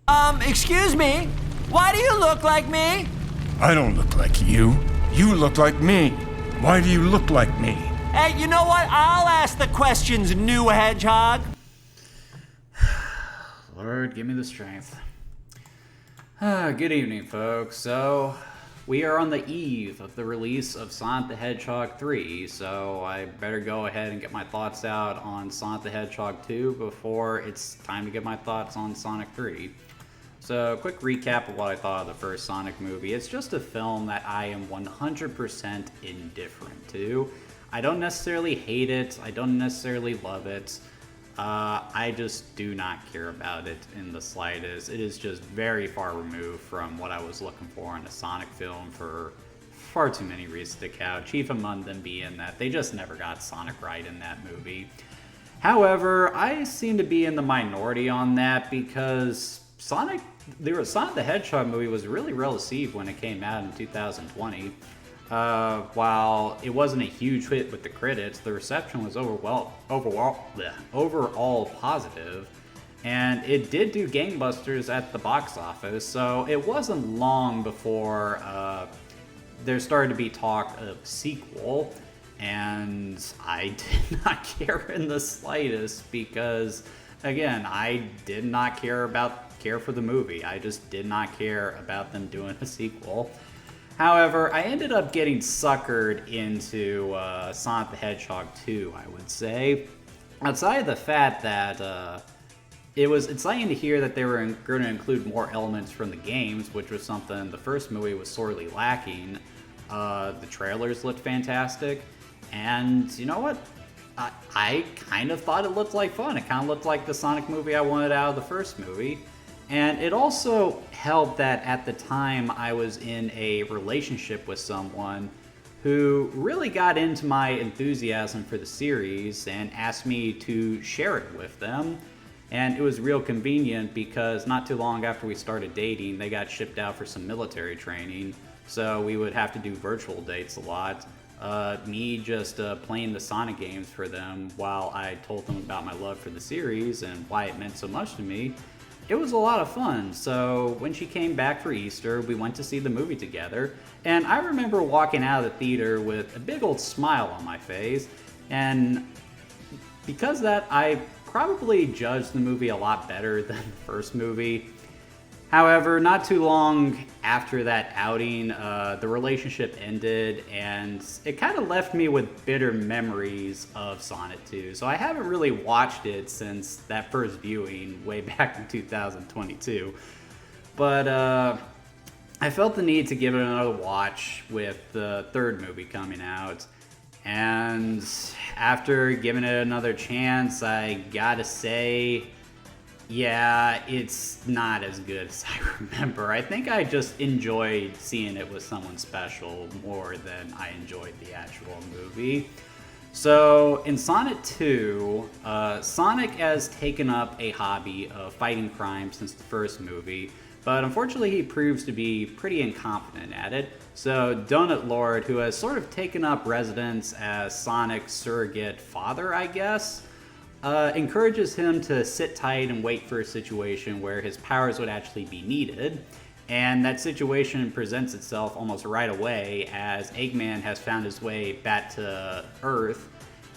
Excuse me? Why do you look like me? I don't look like you. You look like me. Why do you look like me? Hey, you know what? I'll ask the questions, new hedgehog. Lord, give me the strength. Good evening, folks. So, we are on the eve of the release of Sonic the Hedgehog 3, so I better go ahead and get my thoughts out on Sonic the Hedgehog 2 before it's time to get my thoughts on Sonic 3. So, quick recap of what I thought of the first Sonic movie. It's just a film that I am 100% indifferent to. I don't necessarily hate it, I don't necessarily love it. I just do not care about it in the slightest. It is just very far removed from what I was looking for in a Sonic film for far too many reasons to count, chief among them being that they just never got Sonic right in that movie. However, I seem to be in the minority on that because Sonic the Hedgehog movie was really well received when it came out in 2020. While it wasn't a huge hit with the critics, the reception was overall positive, and it did do gangbusters at the box office, so it wasn't long before there started to be talk of sequel, and I did not care in the slightest because, again, I did not care for the movie. I just did not care about them doing a sequel. However, I ended up getting suckered into Sonic the Hedgehog 2, I would say. Outside of the fact that it's exciting to hear that they were going to include more elements from the games, which was something the first movie was sorely lacking. The trailers looked fantastic, and you know what? I kind of thought it looked like fun. It kind of looked like the Sonic movie I wanted out of the first movie. And it also helped that at the time I was in a relationship with someone who really got into my enthusiasm for the series and asked me to share it with them. And it was real convenient because not too long after we started dating, they got shipped out for some military training. So we would have to do virtual dates a lot. Me just playing the Sonic games for them while I told them about my love for the series and why it meant so much to me. It was a lot of fun. So when she came back for Easter, we went to see the movie together. And I remember walking out of the theater with a big old smile on my face. And because of that, I probably judged the movie a lot better than the first movie. However, not too long after that outing, the relationship ended, and it kind of left me with bitter memories of Sonic 2. So I haven't really watched it since that first viewing way back in 2022. But I felt the need to give it another watch with the third movie coming out. And after giving it another chance, I gotta say, yeah, it's not as good as I remember. I think I just enjoyed seeing it with someone special more than I enjoyed the actual movie. So, in Sonic 2, Sonic has taken up a hobby of fighting crime since the first movie, but unfortunately he proves to be pretty incompetent at it. So, Donut Lord, who has sort of taken up residence as Sonic's surrogate father, I guess, encourages him to sit tight and wait for a situation where his powers would actually be needed. And that situation presents itself almost right away as Eggman has found his way back to Earth.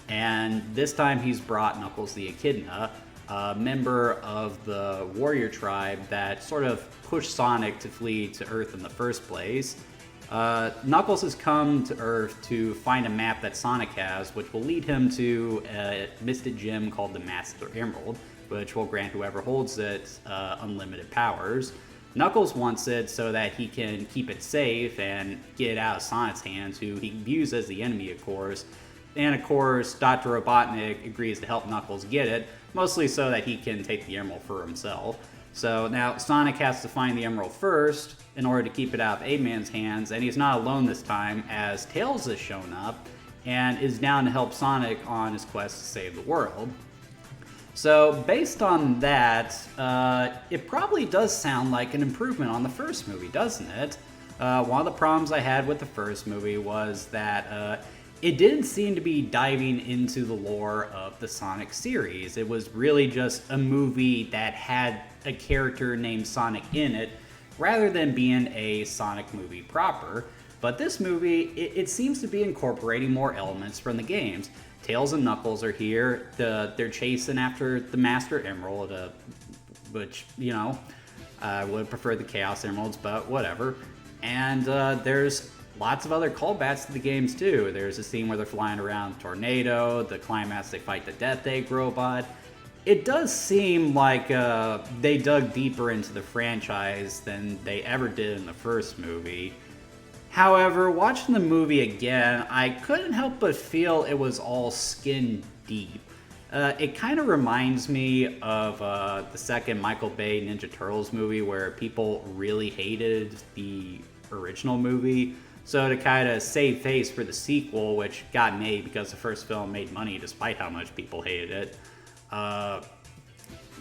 And this time he's brought Knuckles the Echidna, a member of the warrior tribe that sort of pushed Sonic to flee to Earth in the first place. Knuckles has come to Earth to find a map that Sonic has, which will lead him to a mystic gem called the Master Emerald, which will grant whoever holds it unlimited powers. Knuckles wants it so that he can keep it safe and get it out of Sonic's hands, who he views as the enemy, of course. And of course, Dr. Robotnik agrees to help Knuckles get it, mostly so that he can take the emerald for himself. So now Sonic has to find the emerald first in order to keep it out of Eggman's hands, and he's not alone this time as Tails has shown up and is down to help Sonic on his quest to save the world. So based on that, it probably does sound like an improvement on the first movie, doesn't it? One of the problems I had with the first movie was that it didn't seem to be diving into the lore of the Sonic series. It was really just a movie that had a character named Sonic in it, rather than being a Sonic movie proper. But this movie, it seems to be incorporating more elements from the games. Tails and Knuckles are here. They're chasing after the Master Emerald, which, you know, I would prefer the Chaos Emeralds, but whatever. And there's lots of other callbacks to the games too. There's a scene where they're flying around the tornado, the climax they fight the Death Egg robot. It does seem like they dug deeper into the franchise than they ever did in the first movie. However, watching the movie again, I couldn't help but feel it was all skin deep. It kind of reminds me of the second Michael Bay Ninja Turtles movie, where people really hated the original movie. So to kind of save face for the sequel, which got made because the first film made money despite how much people hated it,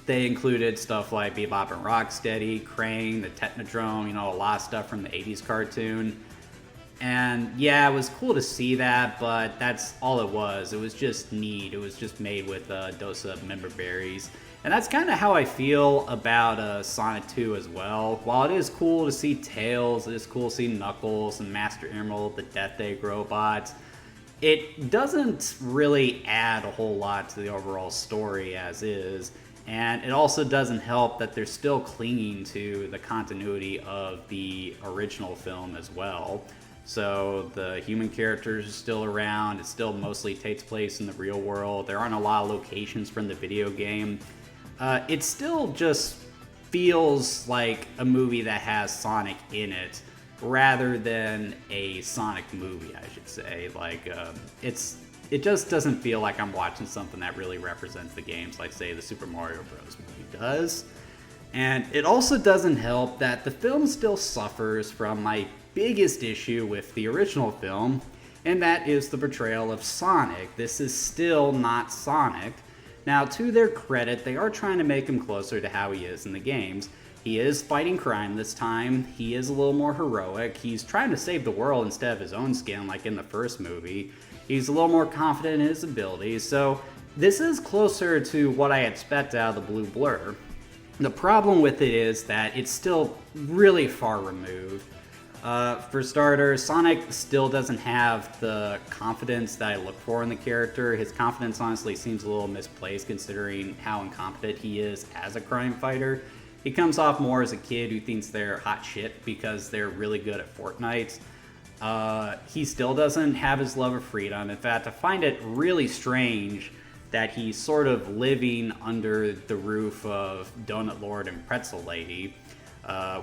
they included stuff like Bebop and Rocksteady, Krang, the Technodrome, you know, a lot of stuff from the 80s cartoon. And yeah, it was cool to see that, but that's all it was. It was just neat. It was just made with a dose of member berries. And that's kind of how I feel about Sonic 2 as well. While it is cool to see Tails, it is cool to see Knuckles and Master Emerald, the Death Egg robots, it doesn't really add a whole lot to the overall story as is. And it also doesn't help that they're still clinging to the continuity of the original film as well. So the human characters are still around. It still mostly takes place in the real world. There aren't a lot of locations from the video game. It still just feels like a movie that has Sonic in it, rather than a Sonic movie, I should say. Like, it just doesn't feel like I'm watching something that really represents the games, like, say, the Super Mario Bros. Movie does. And it also doesn't help that the film still suffers from my biggest issue with the original film, and that is the portrayal of Sonic. This is still not Sonic. Now, to their credit, they are trying to make him closer to how he is in the games. He is fighting crime this time. He is a little more heroic. He's trying to save the world instead of his own skin, like in the first movie. He's a little more confident in his abilities, so this is closer to what I expect out of the Blue Blur. The problem with it is that it's still really far removed. For starters, Sonic still doesn't have the confidence that I look for in the character. His confidence honestly seems a little misplaced considering how incompetent he is as a crime fighter. He comes off more as a kid who thinks they're hot shit because they're really good at Fortnite. He still doesn't have his love of freedom. In fact, I find it really strange that he's sort of living under the roof of Donut Lord and Pretzel Lady.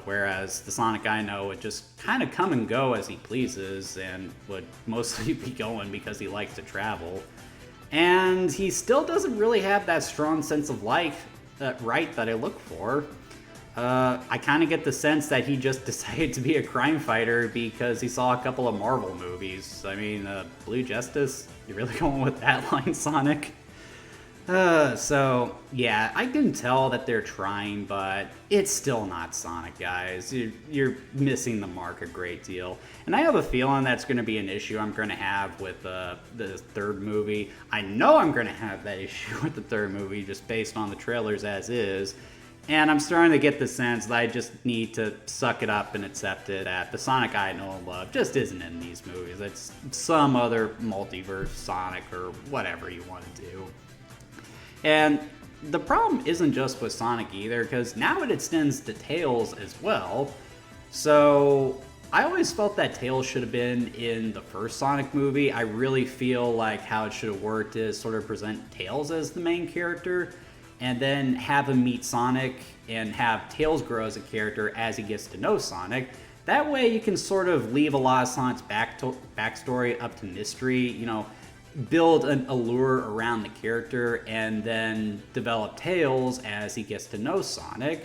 Whereas the Sonic I know would just kind of come and go as he pleases and would mostly be going because he likes to travel. And he still doesn't really have that strong sense of life, right, that I look for. I kind of get the sense that he just decided to be a crime fighter because he saw a couple of Marvel movies. I mean, Blue Justice? You really going with that line, Sonic? So, yeah, I can tell that they're trying, but it's still not Sonic, guys. You're missing the mark a great deal. And I have a feeling that's going to be an issue I'm going to have with the third movie. I know I'm going to have that issue with the third movie just based on the trailers as is. And I'm starting to get the sense that I just need to suck it up and accept it that the Sonic I know and love just isn't in these movies. It's some other multiverse Sonic or whatever you want to do. And the problem isn't just with Sonic either, because now it extends to Tails as well. So I always felt that Tails should have been in the first Sonic movie. I really feel like how it should have worked is sort of present Tails as the main character, and then have him meet Sonic and have Tails grow as a character as he gets to know Sonic. That way you can sort of leave a lot of Sonic's backstory up to mystery, you know, build an allure around the character and then develop Tails as he gets to know Sonic.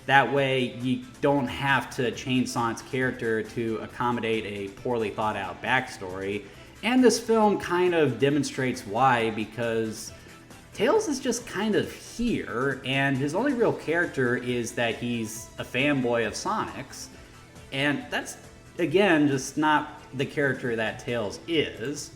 That way you don't have to change Sonic's character to accommodate a poorly thought out backstory. And this film kind of demonstrates why, because Tails is just kind of here, and his only real character is that he's a fanboy of Sonic's. And that's, again, just not the character that Tails is.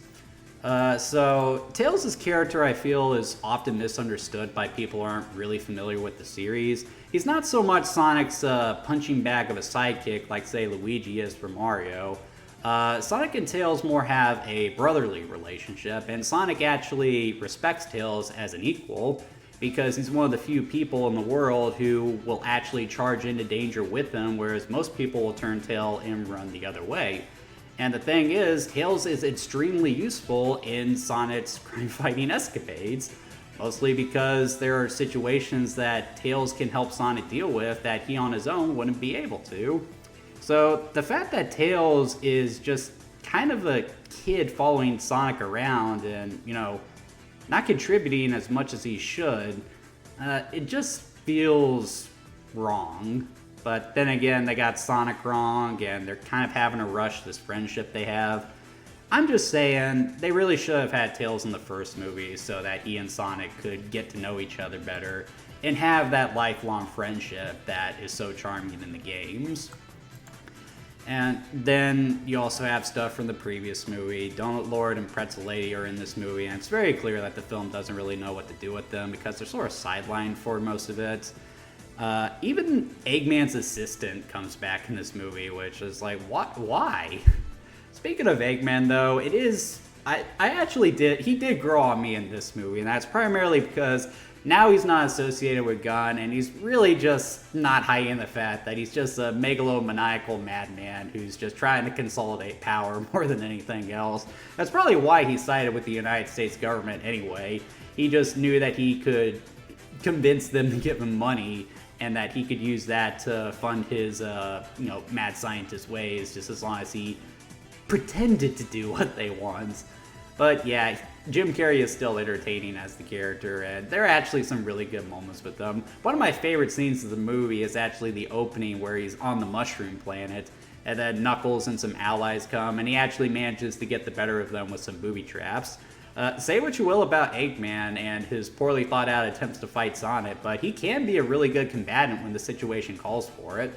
So Tails' character, I feel, is often misunderstood by people who aren't really familiar with the series. He's not so much Sonic's punching bag of a sidekick like, say, Luigi is for Mario. Sonic and Tails more have a brotherly relationship, and Sonic actually respects Tails as an equal because he's one of the few people in the world who will actually charge into danger with him, whereas most people will turn tail and run the other way. And the thing is, Tails is extremely useful in Sonic's crime-fighting escapades, mostly because there are situations that Tails can help Sonic deal with that he on his own wouldn't be able to. So the fact that Tails is just kind of a kid following Sonic around and, not contributing as much as he should, it just feels wrong. But then again, they got Sonic wrong, and they're kind of having to rush this friendship they have. I'm just saying, they really should have had Tails in the first movie so that he and Sonic could get to know each other better and have that lifelong friendship that is so charming in the games. And then you also have stuff from the previous movie. Donut Lord and Pretzel Lady are in this movie, and it's very clear that the film doesn't really know what to do with them because they're sort of sidelined for most of it. Even Eggman's assistant comes back in this movie, which is like, what? Why? Speaking of Eggman, though, he did grow on me in this movie, and that's primarily because now he's not associated with Gun, and he's really just not hiding the fact that he's just a megalomaniacal madman who's just trying to consolidate power more than anything else. That's probably why he sided with the United States government anyway. He just knew that he could convince them to give him money and that he could use that to fund his, mad scientist ways, just as long as he pretended to do what they want. But yeah, Jim Carrey is still entertaining as the character, and there are actually some really good moments with them. One of my favorite scenes of the movie is actually the opening where he's on the Mushroom Planet, and then Knuckles and some allies come, and he actually manages to get the better of them with some booby traps. Say what you will about Eggman and his poorly thought out attempts to fight Sonic, but he can be a really good combatant when the situation calls for it.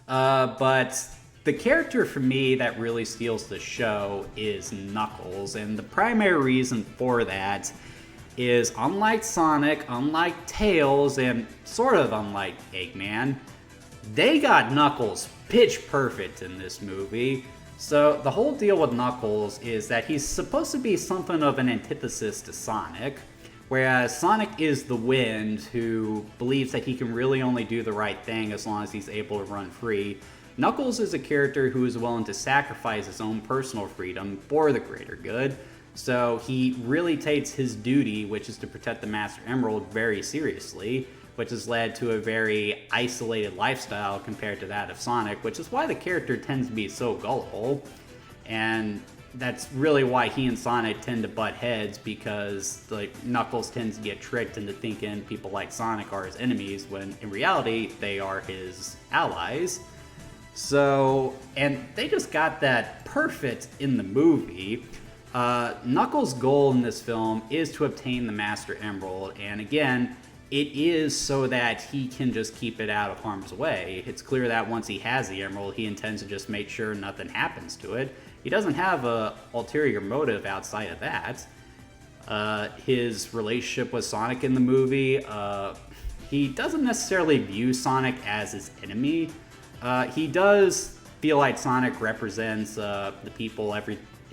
But the character for me that really steals the show is Knuckles, and the primary reason for that is unlike Sonic, unlike Tails, and sort of unlike Eggman, they got Knuckles pitch perfect in this movie. So the whole deal with Knuckles is that he's supposed to be something of an antithesis to Sonic, whereas Sonic is the wind who believes that he can really only do the right thing as long as he's able to run free. Knuckles is a character who is willing to sacrifice his own personal freedom for the greater good, so he really takes his duty, which is to protect the Master Emerald, very seriously, which has led to a very isolated lifestyle compared to that of Sonic, which is why the character tends to be so gullible. And that's really why he and Sonic tend to butt heads, because Knuckles tends to get tricked into thinking people like Sonic are his enemies, when in reality they are his allies. So, and they just got that perfect in the movie. Knuckles' goal in this film is to obtain the Master Emerald, and again, it is so that he can just keep it out of harm's way. It's clear that once he has the Emerald, he intends to just make sure nothing happens to it. He doesn't have an ulterior motive outside of that. His relationship with Sonic in the movie, he doesn't necessarily view Sonic as his enemy. He does feel like Sonic represents the people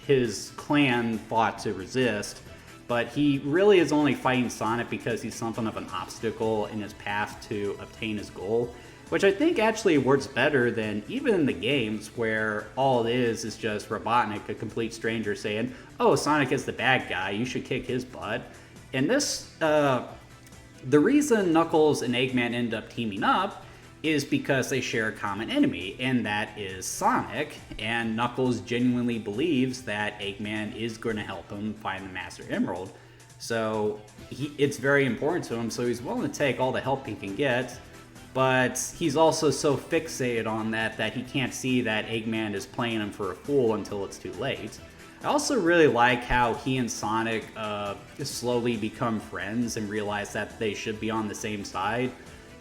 his clan fought to resist, but he really is only fighting Sonic because he's something of an obstacle in his path to obtain his goal, which I think actually works better than even in the games, where all it is just Robotnik, a complete stranger, saying, "Oh, Sonic is the bad guy, you should kick his butt." And this, the reason Knuckles and Eggman end up teaming up is because they share a common enemy, and that is Sonic, and Knuckles genuinely believes that Eggman is going to help him find the Master Emerald. So it's very important to him, so he's willing to take all the help he can get, but he's also so fixated on that he can't see that Eggman is playing him for a fool until it's too late. I also really like how he and Sonic slowly become friends and realize that they should be on the same side.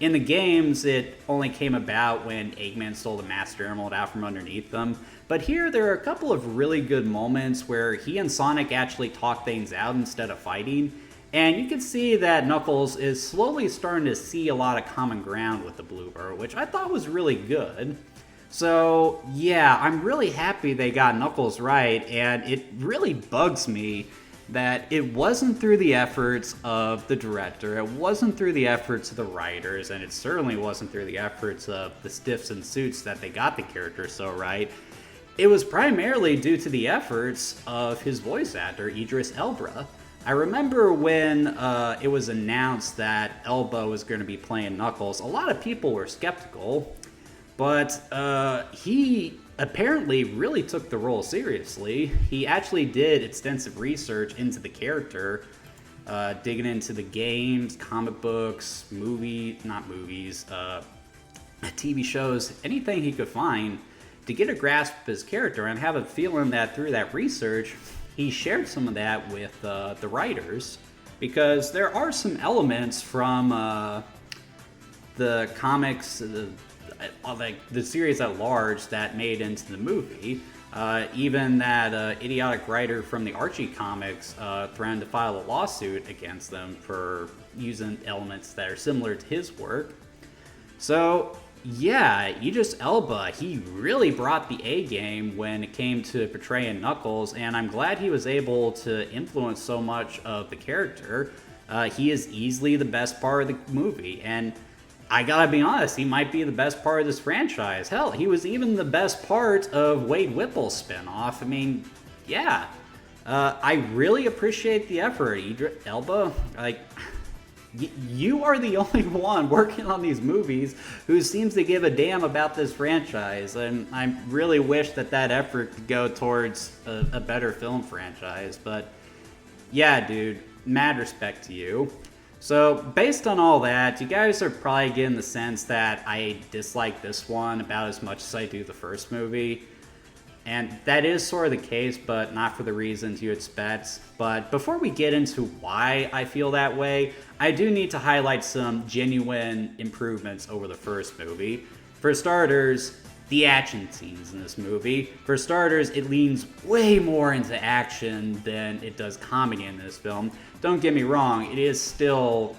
In the games, it only came about when Eggman stole the Master Emerald out from underneath them. But here, there are a couple of really good moments where he and Sonic actually talk things out instead of fighting. And you can see that Knuckles is slowly starting to see a lot of common ground with the Bloober, which I thought was really good. So, yeah, I'm really happy they got Knuckles right, and it really bugs me that it wasn't through the efforts of the director, it wasn't through the efforts of the writers, and it certainly wasn't through the efforts of the stiffs and suits that they got the character so right. It was primarily due to the efforts of his voice actor, Idris Elba. I remember when it was announced that Elba was going to be playing Knuckles, a lot of people were skeptical, but he apparently really took the role seriously. He actually did extensive research into the character, digging into the games, comic books, TV shows, anything he could find to get a grasp of his character. And I have a feeling that through that research, he shared some of that with the writers, because there are some elements from the comics, the series at large that made into the movie. Even that idiotic writer from the Archie comics threatened to file a lawsuit against them for using elements that are similar to his work. So, yeah, Idris Elba, he really brought the A game when it came to portraying Knuckles, and I'm glad he was able to influence so much of the character. He is easily the best part of the movie, and I gotta be honest, he might be the best part of this franchise. Hell, he was even the best part of Wade Whipple's spinoff. I mean, yeah. I really appreciate the effort, Idris Elba. Like, you are the only one working on these movies who seems to give a damn about this franchise, and I really wish that effort could go towards a better film franchise. But yeah, dude, mad respect to you. So, based on all that, you guys are probably getting the sense that I dislike this one about as much as I do the first movie. And that is sort of the case, but not for the reasons you expect. But before we get into why I feel that way, I do need to highlight some genuine improvements over the first movie. For starters, the action scenes in this movie. For starters, it leans way more into action than it does comedy in this film. Don't get me wrong, it is still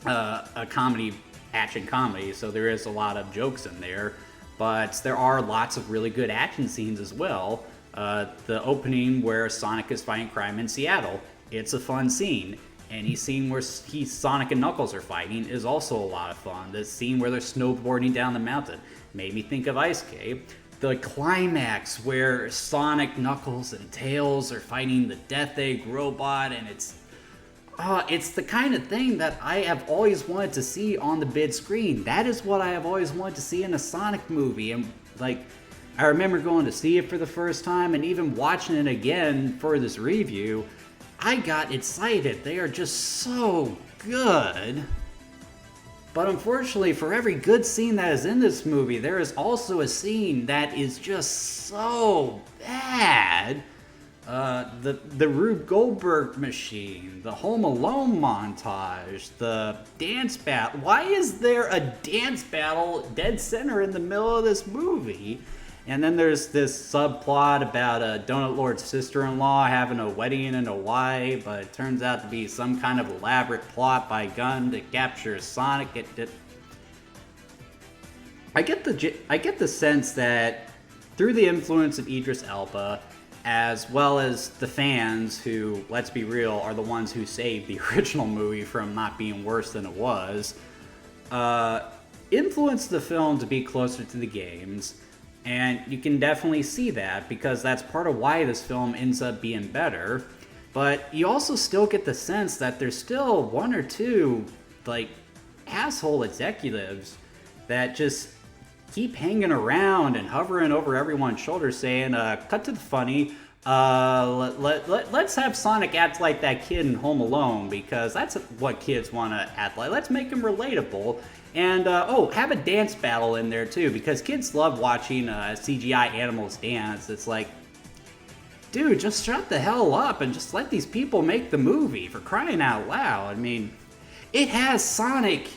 a comedy, action comedy, so there is a lot of jokes in there, but there are lots of really good action scenes as well. The opening where Sonic is fighting crime in Seattle, it's a fun scene. Any scene where Sonic and Knuckles are fighting is also a lot of fun. The scene where they're snowboarding down the mountain made me think of Ice Cave. The climax where Sonic, Knuckles, and Tails are fighting the Death Egg robot, and it's the kind of thing that I have always wanted to see on the big screen. That is what I have always wanted to see in a Sonic movie. And like, I remember going to see it for the first time and even watching it again for this review. I got excited. They are just so good. But unfortunately, for every good scene that is in this movie, there is also a scene that is just so bad. The Rube Goldberg machine, the Home Alone montage, the dance battle. Why is there a dance battle dead center in the middle of this movie? And then there's this subplot about a Donut Lord's sister-in-law having a wedding in Hawaii, but it turns out to be some kind of elaborate plot by Gunn to capture Sonic. I get the sense that through the influence of Idris Elba, as well as the fans who, let's be real, are the ones who saved the original movie from not being worse than it was, influenced the film to be closer to the games. And you can definitely see that, because that's part of why this film ends up being better. But you also still get the sense that there's still one or two, like, asshole executives that just keep hanging around and hovering over everyone's shoulders saying, cut to the funny, let's have Sonic act like that kid in Home Alone, because that's what kids want to act like. Let's make him relatable. And, have a dance battle in there too, because kids love watching CGI animals dance. It's like, dude, just shut the hell up and just let these people make the movie, for crying out loud. I mean, it has Sonic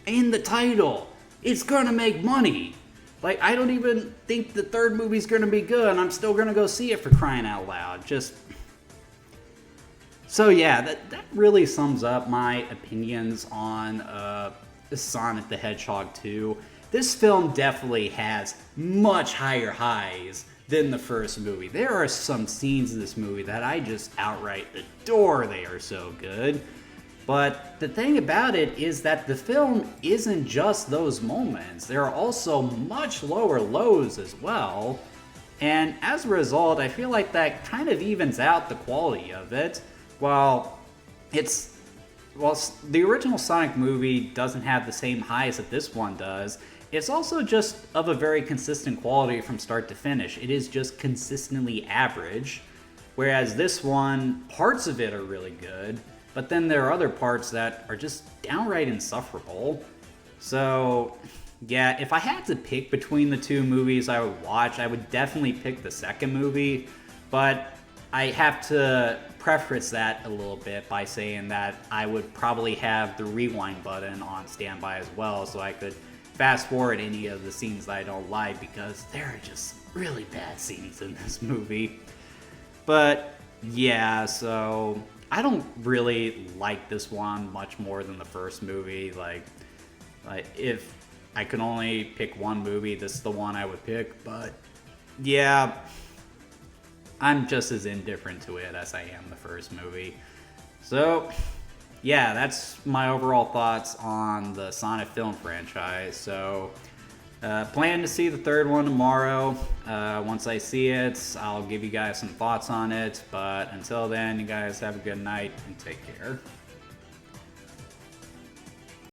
in the title. It's gonna make money. Like, I don't even think the third movie's gonna be good, and I'm still gonna go see it for crying out loud. So yeah, that really sums up my opinions on Sonic the Hedgehog 2. This film definitely has much higher highs than the first movie. There are some scenes in this movie that I just outright adore. They are so good. But the thing about it is that the film isn't just those moments. There are also much lower lows as well. And as a result, I feel like that kind of evens out the quality of it. While the original Sonic movie doesn't have the same highs that this one does, it's also just of a very consistent quality from start to finish. It is just consistently average. Whereas this one, parts of it are really good, but then there are other parts that are just downright insufferable. So, yeah, if I had to pick between the two movies I would watch, I would definitely pick the second movie, but I have to preface that a little bit by saying that I would probably have the rewind button on standby as well, so I could fast forward any of the scenes that I don't like, because there are just really bad scenes in this movie. But yeah, so I don't really like this one much more than the first movie. Like if I could only pick one movie, this is the one I would pick. But yeah, I'm just as indifferent to it as I am the first movie. So yeah, that's my overall thoughts on the Sonic film franchise. So plan to see the third one tomorrow. Once I see it, I'll give you guys some thoughts on it. But until then, you guys have a good night and take care.